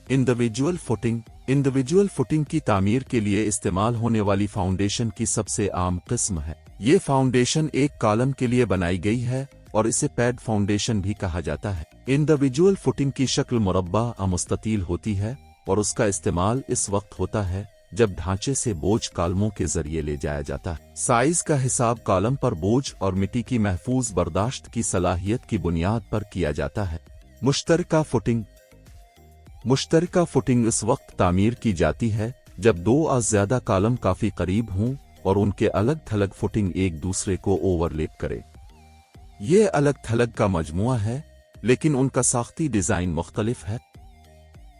Individual footing की तामीर के लिए इस्तेमाल होने वाली फाउंडेशन की सबसे आम किस्म है। ये फाउंडेशन एक कॉलम के लिए बनाई गई है और इसे पैड फाउंडेशन भी कहा जाता है। इंडिविजुअल फुटिंग की शक्ल मुरब्बा या मुस्ततील होती है और उसका इस्तेमाल इस वक्त होता है जब ढांचे से बोझ कॉलमों के जरिए ले जाया जाता है। साइज का हिसाब कॉलम पर बोझ और मिट्टी की महफूज बर्दाश्त की सलाहियत की बुनियाद पर किया जाता है। मुश्तरका फुटिंग इस वक्त तामीर की जाती है जब दो या ज्यादा कॉलम काफी करीब हों और उनके अलग थलग फुटिंग एक दूसरे को ओवरलैप करे। ये अलग थलग का मजमुआ है लेकिन उनका साख्ती डिजाइन मुख्तलिफ है।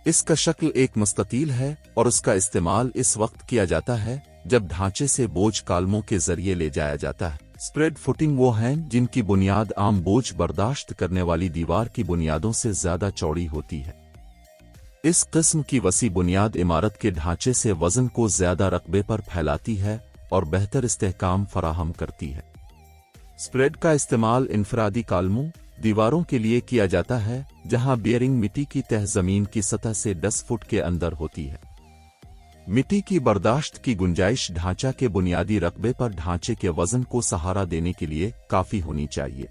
इसका शक्ल एक मुस्ततील है और उसका इस्तेमाल इस वक्त किया जाता है जब ढांचे से बोझ कॉलमों के जरिए ले जाया जाता है। स्प्रेड फुटिंग वो हैं जिनकी बुनियाद आम बोझ बर्दाश्त करने वाली दीवार की बुनियादों से ज्यादा चौड़ी होती है। इस किस्म की वसी बुनियाद इमारत के ढांचे से वजन को ज्यादा रकबे पर फैलाती है और बेहतर इस्तेहकाम फराहम करती है। स्प्रेड का इस्तेमाल इनफरादी कॉलमों दीवारों के लिए किया जाता है जहां बियरिंग मिट्टी की तह जमीन की सतह से 10 फुट के अंदर होती है। मिट्टी की बर्दाश्त की गुंजाइश ढांचा के बुनियादी रकबे पर ढांचे के वजन को सहारा देने के लिए काफी होनी चाहिए।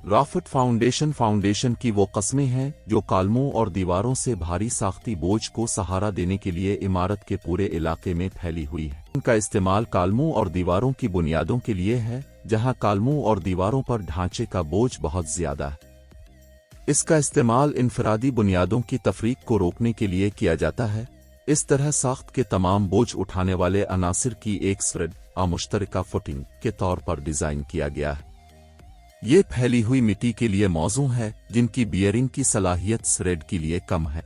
राफ्ट फाउंडेशन की वो कस्में हैं जो कॉलमों और दीवारों से भारी साख्ती बोझ को सहारा देने के लिए इमारत के पूरे इलाके में फैली हुई है। इनका इस्तेमाल कॉलमों और दीवारों की बुनियादों के लिए है जहां कॉलमों और दीवारों पर ढांचे का बोझ बहुत ज्यादा है। इसका इस्तेमाल इनफरादी बुनियादों की तफरीक को रोकने के लिए किया जाता है। इस तरह साख्त के तमाम बोझ उठाने वाले अनासिर की एक स्प्रेड या मुश्तरका फुटिंग के तौर पर डिजाइन किया गया है। ये फैली हुई मिट्टी के लिए मौजू है जिनकी बियरिंग की सलाहियत स्प्रेड के लिए कम है।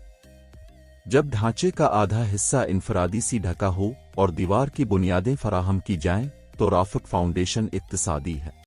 जब ढांचे का आधा हिस्सा इनफरादी सी ढका हो और दीवार की बुनियादें फराहम की जाएं तो राफ्ट फाउंडेशन इक्तिसादी है।